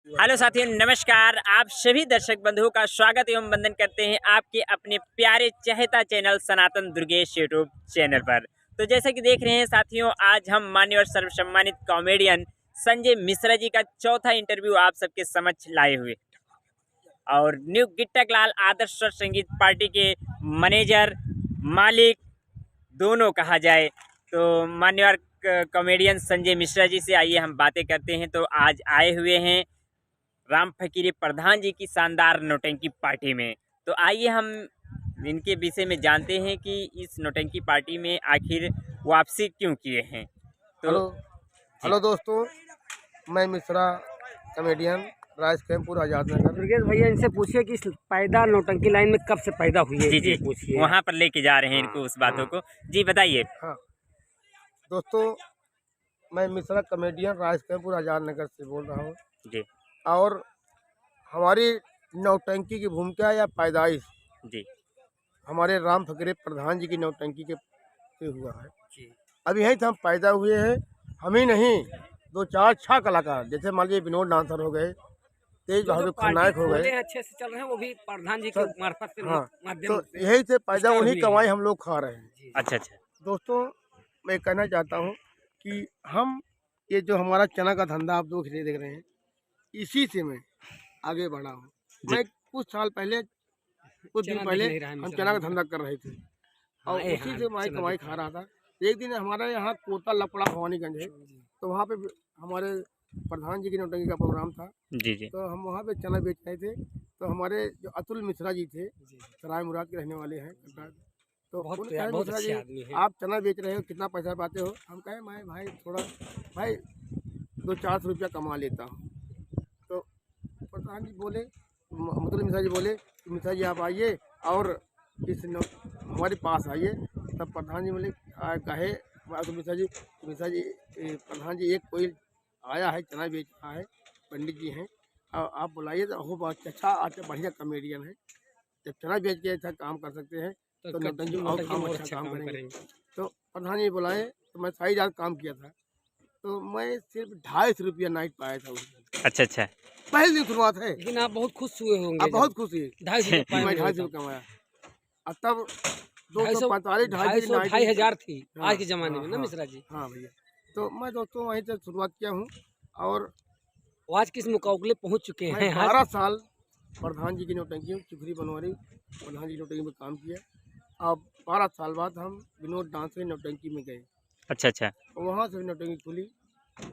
Hello साथियों, नमस्कार। आप सभी दर्शक बंधुओं का स्वागत एवं वंदन करते हैं आपके अपने प्यारे चहेता चैनल सनातन दुर्गेश यूट्यूब चैनल पर। तो जैसे कि देख रहे हैं साथियों, आज हम माननीय और सर्वसम्मानित कॉमेडियन संजय मिश्रा जी का चौथा इंटरव्यू आप सबके समक्ष लाए हुए और न्यू गिट्टक लाल आदर्श स्वर संगीत पार्टी के मैनेजर मालिक दोनों कहा जाए तो मान्यवर कॉमेडियन संजय मिश्रा जी से आइए हम बातें करते हैं। तो आज आए हुए हैं राम फकीरी प्रधान जी की शानदार नौटंकी पार्टी में। तो आइए हम इनके विषय में जानते हैं कि इस नौटंकी पार्टी में आखिर वापसी क्यों किए हैं। तो हेलो दोस्तों, मैं मिश्रा कॉमेडियन राइस कैंपुर आज़ाद नगर। दुर्गेश भैया इनसे पूछिए कि इस पैदा नौटंकी लाइन में कब से पैदा हुई है। जी पूछिए, वहाँ पर लेके जा रहे हैं इनको उस बातों को। जी बताइए। हाँ दोस्तों, मैं मिश्रा कॉमेडियन राइस कैंपुर आज़ाद नगर से बोल रहा हूँ। जी और हमारी नौटंकी की भूमिका या पैदाइश जी हमारे राम फकीरी प्रधान जी की नौटंकी के से हुआ है। अभी यहीं से हम पैदा हुए हैं। हम ही नहीं, दो चार छह कलाकार, जैसे मान लीजिए विनोद डांसर हो गए, तेज बहादुर खलनायक हो गए, अच्छे से चल रहे हैं, वो भी प्रधान जी के मार्फत से हाँ, माध्यम तो से यही से पैदा स्टार उन्हीं हुए कमाई हैं। हम लोग खा रहे हैं। अच्छा। दोस्तों, मैं कहना चाहता हूँ कि हम ये जो हमारा चना का धंधा आप लोग देख रहे हैं, इसी से मैं आगे बढ़ा हूँ। मैं कुछ साल पहले, कुछ दिन पहले हम चना का धंधा कर रहे थे और उसी से मैं कमाई खा रहा था। एक दिन हमारे यहाँ कोटा लपड़ा भवानीगंज है, तो वहाँ पे हमारे प्रधान जी की नौटंकी का प्रोग्राम था। जी तो हम वहाँ पे चना बेच रहे थे। तो हमारे जो अतुल मिश्रा जी थे, सराय मुराद के रहने वाले हैं, तो उन्होंने कहा, मिश्रा जी आप चना बेच रहे हो, कितना पैसा पाते हो? हम कहे मैं भाई थोड़ा 200-400 रुपया कमा लेता हूँ। तो प्रधान जी बोले, अतुल मिश्रा जी बोले, मिश्रा जी आप आइए और हमारे पास आइए। तब प्रधान जी बोले कहे अतुल मिश्रा जी, प्रधान जी एक कोई आया है, चना बेच रहा है, पंडित जी हैं, आप बुलाइए। तो हो बहुत अच्छा बढ़िया कॉमेडियन है, जब चना बेच के अच्छा काम कर सकते हैं तो नौटंकी और अच्छा काम करेंगे। तो प्रधान जी बुलाए तो मैं सारी रात काम किया था। तो मैं सिर्फ 250 रुपया नाइट पाया था उस दिन। अच्छा। पहले दिन शुरुआत है, लेकिन आप बहुत खुश हुए होंगे। आप बहुत खुश हुए। 250 मैं 250 रुपये कमाया और तब 245 2,500 थी हाँ, आज के जमाने में ना हाँ, मिश्रा जी। हाँ भैया। तो मैं दोस्तों वहीं से शुरुआत किया हूँ और आज किस मुकाबले पहुंच चुके मैं हैं। 12 साल प्रधान जी की नौटंकी में, चुखरी बनवारी प्रधान जी की नौटंकी में काम किया। अब 12 साल बाद हम विनोद डांस की नौटंकी में गए। अच्छा। वहाँ से नौटंकी खुली,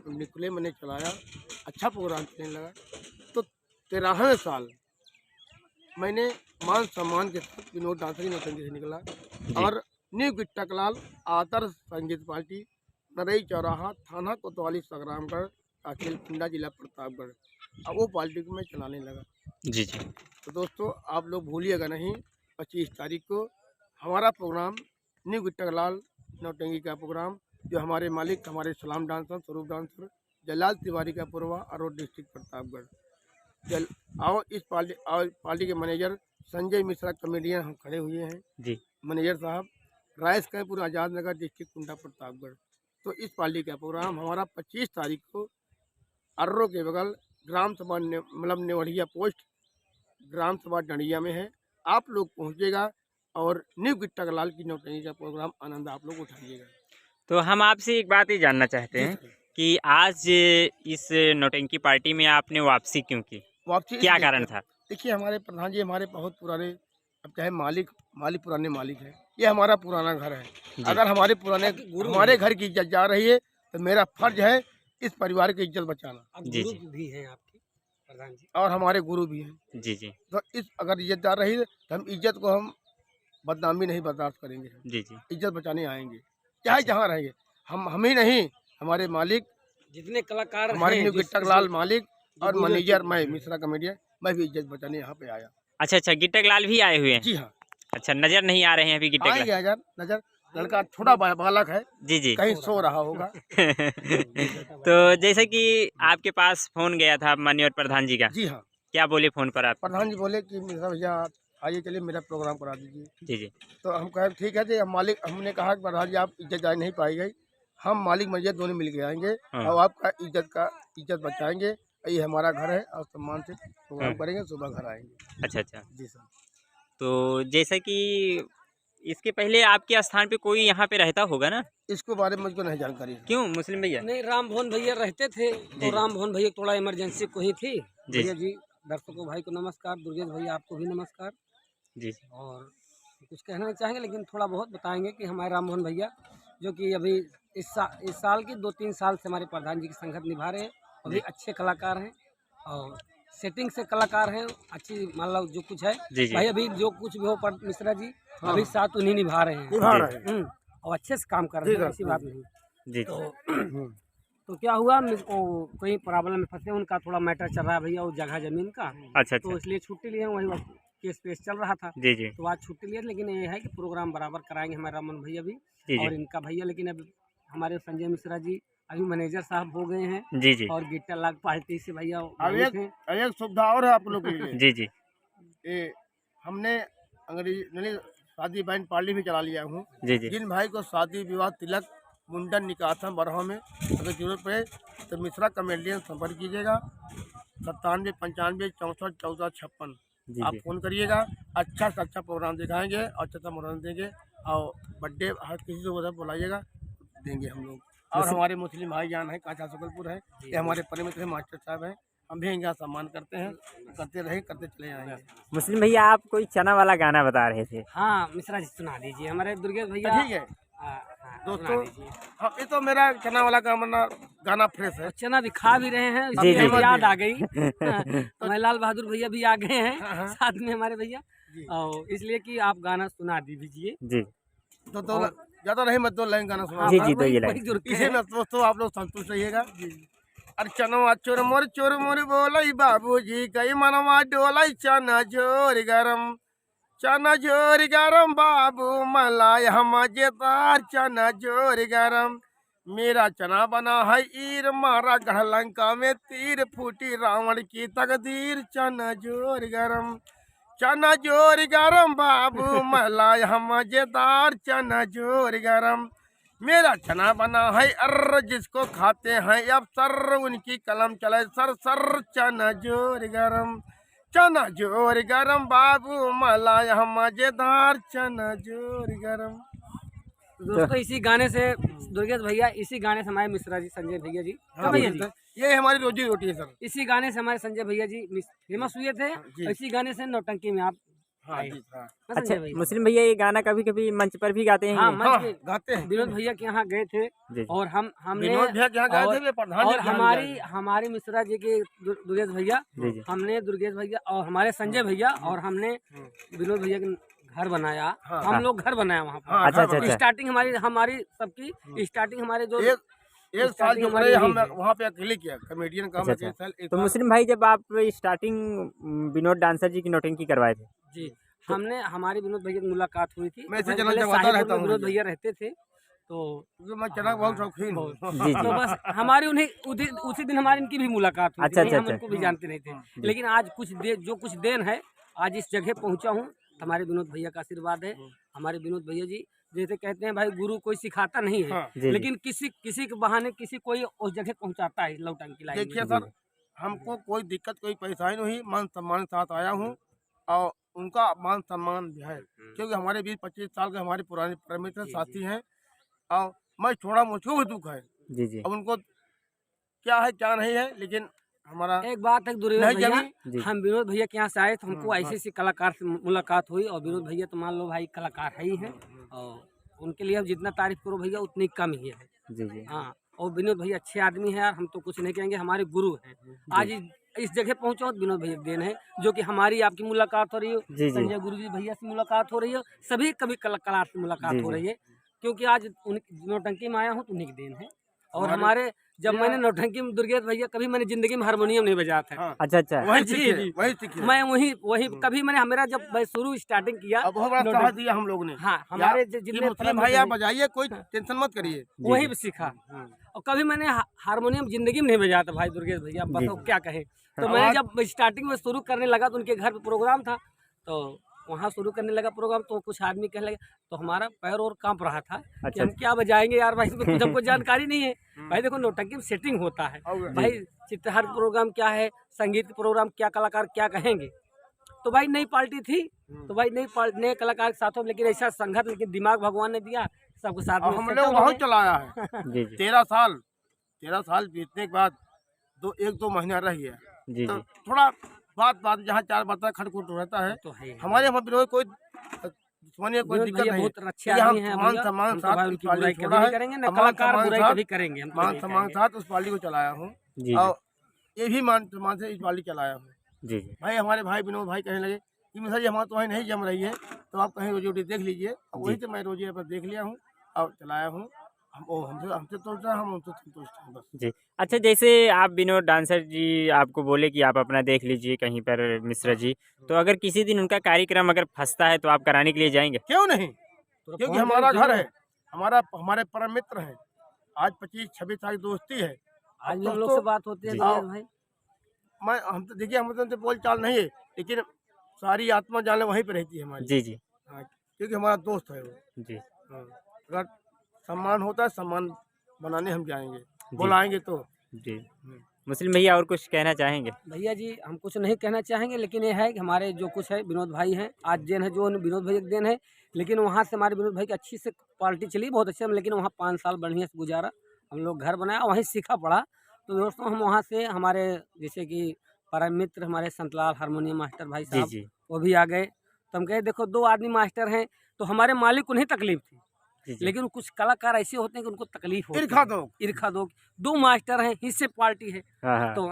निकले, मैंने चलाया, अच्छा प्रोग्राम चलने लगा। तो 13वें साल मैंने मान सम्मान के साथ विनोद डांस की नौटंकी से निकला और न्यू गिट्टक लाल आदर्श संगीत पार्टी, नरई चौराहा, थाना कोतवाली, संग्रामगढ़, तहसील पिंडा, जिला प्रतापगढ़, अब वो पार्टी को मैं चलाने लगा। जी तो दोस्तों आप लोग भूलिएगा नहीं, 25 तारीख को हमारा प्रोग्राम न्यू गिट्टक लाल नौटंकी का प्रोग्राम, जो हमारे मालिक हमारे सलाम डांसर, स्वरूप डांसर, जलाल तिवारी का पूर्वा, अरोड डिस्ट्रिक्ट प्रतापगढ़। और इस पार्टी के मैनेजर संजय मिश्रा कॉमेडियन हम खड़े हुए हैं। जी मैनेजर साहब राइस कैंपुर आज़ाद नगर डिस्ट्रिक्ट कुंडा प्रतापगढ़। तो इस पार्टी का प्रोग्राम हमारा 25 तारीख को अर्रो के बगल ग्राम सभा मतलब नेवढ़िया पोस्ट, ग्राम सभा डंडिया में है। आप लोग पहुंचेगा और न्यू गिट्टक लाल की नौटंकी का प्रोग्राम आनंद आप लोग उठाइएगा। तो हम आपसे एक बात ही जानना चाहते हैं कि आज इस नौटंकी पार्टी में आपने वापसी क्यों की? वापसी क्या कारण था? देखिए, हमारे प्रधान जी हमारे बहुत पुराने, अब चाहे मालिक पुराने मालिक है, ये हमारा पुराना घर है। अगर हमारे घर की इज्जत जा रही है तो मेरा फर्ज है इस परिवार की इज्जत बचाना। जी भी हैं आपके प्रधान जी और हमारे गुरु भी हैं। जी तो इस अगर इज्जत जा रही है तो हम इज्जत को, हम बदनामी नहीं बर्दाश्त करेंगे। जी इज्जत बचाने आएंगे, चाहे जहाँ रहेंगे। हम ही नहीं, हमारे मालिक, जितने कलाकार हमारे न्यू गिट्टक लाल मालिक और मैनेजर, मैं मिश्रा कॉमेडियन, मैं भी इज्जत बचाने यहाँ पे आया। अच्छा, गिट्टक लाल भी आए हुए हैं? जी हाँ। अच्छा, नजर नहीं आ रहे हैं अभी गिट्टक लाल? आएंगे नजर, लड़का छोटा बालक है, जी कहीं सो रहा होगा। तो जैसे कि आपके पास फोन गया था माननीय प्रधान जी का, जी हाँ। क्या बोले फोन पर आप? प्रधान जी बोले कि मिश्रा भैया आइए, चलिए मेरा प्रोग्राम करा दीजिए। जी तो हम कहे ठीक है जी। हम मालिक, हमने कहा कि प्रधान जी आप इज्जत जा नहीं पाई गई, हम मालिक मैनेजर दोनों मिल के आएंगे और आपका इज्जत बचाएंगे ये हमारा घर है और सम्मान से प्रोग्राम करेंगे, सुबह घर आएंगे। अच्छा अच्छा। जी सर। तो जैसा कि इसके पहले आपके स्थान पे कोई यहाँ पे रहता होगा ना? इसको बारे में मुझको नहीं जानकारी है। क्यों मुस्लिम भैया? नहीं, राम भवन भैया रहते थे, जी। तो राम भवन भैया थोड़ा इमरजेंसी को ही थी। जी। भैया जी, दर्शकों भाई को नमस्कार, दुर्गेश भैया आपको भी नमस्कार। जी और कुछ कहना नहीं चाहेंगे, लेकिन थोड़ा बहुत बताएंगे कि हमारे राम मोहन भैया जो कि अभी इस साल की 2-3 साल से हमारे प्रधान जी की संगत निभा रहे हैं। अभी अच्छे कलाकार हैं और सेटिंग से कलाकार हैं, अच्छी मान लो जो कुछ है। जी जी। भाई अभी जो कुछ भी हो पर मिश्रा जी अभी साथ उन्हीं निभा रहे हैं। निभा रहे हैं। और अच्छे से काम कर रहे हैं, ऐसी बात नहीं। जी तो क्या हुआ, कोई प्रॉब्लम में फंसे, उनका थोड़ा मैटर चल रहा है भैया, वो जगह जमीन का। अच्छा तो अच्छा। इसलिए छुट्टी लिए, वही वक्त केस पेश चल रहा था। जी जी तो आज छुट्टी लिया, लेकिन ये है कि प्रोग्राम बराबर कराएंगे हमारे रामन भैया भी जी जी। और इनका भैया। लेकिन अब हमारे संजय मिश्रा जी अभी मैनेजर साहब हो गए हैं जी जी और गिट्टा लाग पार्टी से भैया अब वहीं एक थे। एक सुविधा और है आप लोग के लिए। जी जी ये हमने अंग्रेजी शादी बैंड पार्टी भी चला लिया हूँ। जी जी। जिन भाई को शादी विवाह तिलक मुंडन निकाह बरहों में अगर जरूरत पड़े तो मिश्रा कॉमेडियन संपर्क कीजिएगा 97 95 64 14 56। जी आप जी। फोन करिएगा, अच्छा से अच्छा प्रोग्राम दिखाएंगे और अच्छा मनोरंजन देंगे। और बर्थडे हर किसी को उधर बुलाइएगा, देंगे हम लोग। और हमारे मुस्लिम भाई जान है, कांचा शुक्लपुर है, ये हमारे परिमित है, मास्टर साहब हैं। हम भी इनका सम्मान करते हैं, करते रहे, करते चले आएंगे। मुस्लिम भैया आप कोई चना वाला गाना बता रहे थे। हाँ मिश्रा जी सुना दीजिए हमारे दुर्गेश भैया। ठीक है सुना दोस्तों, दीजिए। हाँ ये तो मेरा चना वाला गाना फ्रेश है। चना दिखा भी रहे हैं, जी, इसलिए जी। हमें याद आ गई। हमारे लाल बहादुर भैया भी आ गए हैं हाँ, हाँ। साथ में हमारे भैया, जी। और इसलिए कि आप गाना सुना दीजिए। जी तो ज्यादा नहीं, मत दो लाइन गाना सुना। जी, जी, वही- ये लाइन। वही जुड़ के इसे हैं। में दोस्तों आप लोग संतुष्ट रहिएगा। अरे चनो चोर मोर बोलाई बाबूजी कई मनवा डोलाई चना जोर गरम बाबू मलाई हम जेदार चना जोर गरम। मेरा चना बना है ईर मारा गढ़ लंका में तीर फूटी रावण की तकदीर चना जोर गरम बाबू मलाई हम जेदार चना जोर गरम। मेरा चना बना है अर्र जिसको खाते हैं अब सर उनकी कलम चले सर सर चना जोर गरम बाबू मलाई हम मजेदार चना जोर गरम। तो दोस्तों इसी गाने से दुर्गेश भैया, इसी गाने से हमारे मिश्रा जी, संजय भैया जी, हाँ भैया जी, ये हमारी रोजी रोटी है सर। इसी गाने से हमारे संजय भैया जी फेमस हुए थे। जी। और इसी गाने से नौटंकी में आप हाँ आए। जी हाँ। हाँ, अच्छा संजय भैया। मुस्लिम भैया ये गाना कभी कभी मंच पर भी गाते हैं हाँ ये? मंच पे गाते हैं। विनोद भैया के यहाँ गए थे जी और हमने विनोद भैया के यहाँ गए थे, वे प्रधान जी और के यहाँ भी गए थे। हमारी मिश्रा जी के दुर्गेश भैया, जी जी हमने दुर्गेश भैया और हमारे संजय भैया और हमने विनोद भैया के घर बनाया। हाँ। हम लोग घर बनाया वहाँ पर। हाँ, अच्छा, अच्छा, अच्छा। स्टार्टिंग हमारी सबकी स्टार्टिंग हमारे जो एक साल स्टार्टिंग जो हमारी करे हम यही है। वहाँ पे अकेले किया कॉमेडियन काम। अच्छा, अच्छा। तो मुस्लिम भाई जब आप स्टार्टिंग विनोद डांसर जी की नौटंकी करवाए थे जी हमने हमारी विनोद भैया की मुलाकात हुई थी। मैं इसे पहले चैनल जमाता साहिबपुर रहता में हूँ विनोद भैया। भैया रहते थे, तो मैं चना बहुत शौकीन हूँ। जी, जी। तो बस हमारी उसी दिन हमारी इनकी भी मुलाकात हुई अच्छा, थी। अच्छा, हम अच्छा। उनको भी जानते नहीं थे, लेकिन आज जो कुछ देन है, आज इस जगह पहुंचा हूँ, हमारे विनोद भैया का आशीर्वाद है। हमारे विनोद भैया जी जैसे कहते हैं भाई, गुरु कोई सिखाता नहीं है, हाँ। जी, लेकिन किसी के बहाने किसी कोई उस जगह पहुंचाता है लौटंकी लाइन देखिए में। सर, हमको कोई दिक्कत कोई परेशानी नहीं, मान सम्मान के साथ आया हूँ और उनका मान सम्मान भी है, क्योंकि हमारे 20-25 साल के हमारे पुराने परमित्र साथी हैं और मैं थोड़ा मुझको भी दुख है। जी जी अब उनको क्या है क्या नहीं है, लेकिन हमारा एक बात है दुर्गेश नहीं भैया, जी। हम विनोद भैया के यहाँ से आए तो हमको हाँ, ऐसे कलाकार से मुलाकात हुई, और विनोद भैया तो मान लो भाई कलाकार है ही हैं, और उनके लिए अब जितना तारीफ करो भैया उतनी कम ही है। जी जी हाँ, और विनोद भैया अच्छे आदमी हैं यार, हम तो कुछ नहीं कहेंगे, हमारे गुरु हैं। आज इस जगह पहुंचा हूं, विनोद भैया देन है, जो कि हमारी आपकी मुलाकात हो रही हो, जी, जी। संजय गुरु जी भैया से मुलाकात हो रही हो, सभी कभी कलाकार से मुलाकात जी, हो जी। रही है, क्योंकि आज नौटंकी में आया हूँ तो उन्हीं की देन है। और हमारे- हमारे जब मैंने नौटंकी में दुर्गेश भैया, कभी मैंने जिंदगी में हारमोनियम नहीं बजाया था। हाँ, अच्छा अच्छा वही जी, सीखे, जी। वही सीखे। मैं वही कभी मेरा जब मैं शुरू स्टार्टिंग किया, अब बहुत बड़ा नौटंकी- साहस दिया हम लोग ने। हाँ, हमारे या- जितने कि मुस्लिम परम भाई आप मित्र बजाइए, कोई टेंशन मत करिए। वहीं पे सीखा। और कभी मैंने हारमोनियम जिंदगी में नहीं बजाया था भाई दुर्गेश भैया, जी। बताओ क्या कहें। तो हाँ, मैंने आज- जब स्टार्टिंग में शुरू करने लगा तो उनके घर पे प्रोग्राम था, तो वहाँ शुरू करने लगा प्रोग्राम तो कुछ आदमी कहने लगे, तो हमारा पैर और कांप रहा था कि अच्छा हम क्या बजाएंगे यार भाई, इसमें कुछ हमको जानकारी नहीं है। भाई देखो नौटंकी में सेटिंग होता है भाई, चित्रहार प्रोग्राम क्या है, संगीत प्रोग्राम क्या, कलाकार क्या कहेंगे। तो भाई नई पार्टी थी, तो भाई नए कलाकार के साथ हो, लेकिन ऐसा संघर्ष, लेकिन दिमाग भगवान ने दिया, सबको साथ में हमने settle हो बहुत गए। चलाया है। जी जी 13 साल बीतने के बाद 1-2 महीना रह गया, जी तो जी थोड़ा बात जहाँ 4 बात खटखुट रहता है। तो है हमारे यहाँ विनोद कोई दुश्मनी कोई विनोद दिक्कत भैया नहीं है। बहुत अच्छे ये हम आदमी हैं मान भैया, सम्मान हम तो साथ भाई उस उनकी पार्टी बुराई को कभी छोड़ा नहीं है। करेंगे ना, मान कलाकार सम्मान बुराई साथ- कभी करेंगे, हम मान कभी सम्मान करेंगे। साथ उस पार्टी को चलाया हूँ, जी जी और ये भी मान सम्मान से इस पार्टी चलाया हूँ। जी जी भाई हमारे भाई विनोद भाई कहने लगे कि मिश्रा जी हमारा तो वहीं नहीं जम रही है, तो आप कहीं रोजी रोटी देख लीजिए। और वही तो मैं रोजी पर देख लिया हूँ और चलाया हूँ। हमसे हमसे संतुष्ट है, हम उनसे संतुष्ट हैं बस। जी। अच्छा, जैसे आप विनोद डांसर जी आपको बोले कि आप अपना देख लीजिए कहीं पर मिश्रा जी, तो अगर किसी दिन उनका कार्यक्रम अगर फंसता है तो आप कराने के लिए जाएंगे? क्यों नहीं, तो क्योंकि फोन हमारा करें, घर है, हमारे परम मित्र हैं। आज 25-26 साल की दोस्ती है। आज भी हम लोग दोस्तों, से बात होती है जी। धीरज भाई। हम तो देखिए, हम तो उनसे बोल चाल नहीं है, लेकिन सारी आत्मा जाने वहीं पे रहती है हमारी। जी जी हाँ, क्योंकि हमारा दोस्त है वो। जी हाँ, अगर सम्मान होता है, सम्मान बनाने हम जाएंगे, बुलाएंगे तो। जी। मुस्लिम भैया और कुछ कहना चाहेंगे? भैया जी हम कुछ नहीं कहना चाहेंगे, लेकिन ये है कि हमारे जो कुछ है विनोद भाई हैं, आज देन है जो विनोद भाई का देन है। लेकिन वहाँ से हमारे विनोद भाई की अच्छी से पार्टी चली बहुत अच्छे, लेकिन वहाँ 5 साल बढ़िया से गुजारा, हम लोग घर बनाया, वहीं सीखा पड़ा। तो दोस्तों हम वहाँ से हमारे जैसे कि परम मित्र हमारे संतलाल हारमोनियम मास्टर भाई जी साहब, जी वो भी आ गए। तो हम कहे देखो 2 आदमी मास्टर हैं, तो हमारे मालिक को नहीं तकलीफ थी, जी जी लेकिन कुछ कलाकार ऐसे होते हैं कि उनको तकलीफ होती ईर्खा है। दो। ईर्खा दो, 2 मास्टर हैं, हिस्से पार्टी है, हाँ हाँ तो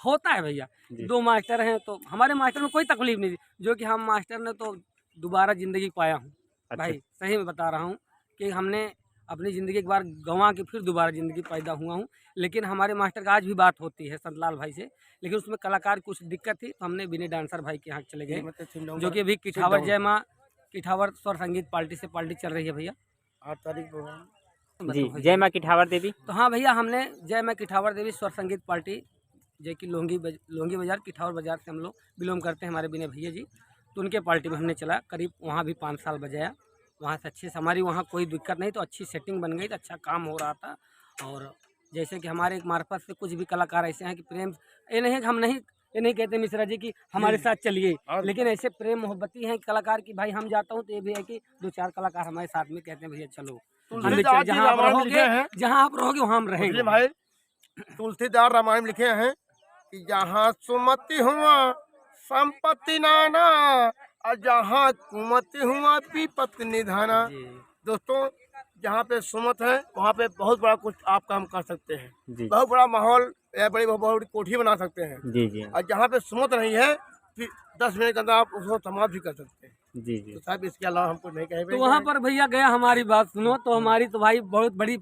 होता है भैया। जी 2 मास्टर हैं, तो हमारे मास्टर में कोई तकलीफ नहीं थी, जो कि हम मास्टर ने तो दोबारा ज़िंदगी पाया हूँ। अच्छा भाई सही में बता रहा हूँ कि हमने अपनी ज़िंदगी एक बार गंवा के फिर दोबारा ज़िंदगी पैदा हुआ हूँ। लेकिन हमारे मास्टर का आज भी बात होती है संतलाल भाई से, लेकिन उसमें कलाकार की कुछ दिक्कत थी, तो हमने विनय डांसर भाई के यहाँ चले गए, जो कि अभी किठावर जय माँ किठावर स्वर संगीत पार्टी से पार्टी चल रही है भैया। 8 तारीख को जी। जय माँ किठावर देवी। तो हाँ भैया, हमने जय माँ किठावर देवी स्वर संगीत पार्टी, जो कि लोंगी बाज़ार किठावर बाज़ार से हम लोग बिलोंग करते हैं, हमारे विनय भैया जी, तो उनके पार्टी में हमने चला, करीब वहाँ भी 5 साल बजाया। वहाँ से अच्छे से हमारी वहाँ कोई दिक्कत नहीं, तो अच्छी सेटिंग बन गई, तो अच्छा काम हो रहा था। और जैसे कि हमारे एक मार्फत से कुछ भी कलाकार ऐसे हैं कि प्रेम, ये नहीं कि हम नहीं, ये नहीं कहते मिश्रा जी कि हमारे साथ चलिए, लेकिन ऐसे प्रेम मोहब्बती हैं कलाकार की, भाई हम जाता हूँ तो ये भी है कि 2-4 कलाकार हमारे साथ में कहते हैं भैया चलो, हम भी तुलसीदास जी जहाँ आप रामायण में रहोगे, लिखे हैं, जहाँ आप रहोगे वहाँ हम रहेंगे। मुस्लिम भाई तुलसीदास रामायण में लिखे हैं कि जहाँ सुमति हुआ संपत्ति नाना, और जहाँ कुमति हुआ पीपत निधाना। जी। दोस्तों, जहाँ पे सुमत है वहाँ पे बहुत बड़ा कुछ आप काम कर सकते हैं, जी बहुत बड़ा माहौल या बड़ी बहुत बड़ी कोठी बना सकते हैं। जी जी और जहाँ पे सुमत नहीं है, फिर 10 मिनट के अंदर आप उसको समाप्त भी कर सकते हैं। जी जी तो साहब इसके अलावा हमको नहीं कहे तो वहाँ पर भैया गया, हमारी बात सुनो, तो हमारी तो भाई बहुत बड़ी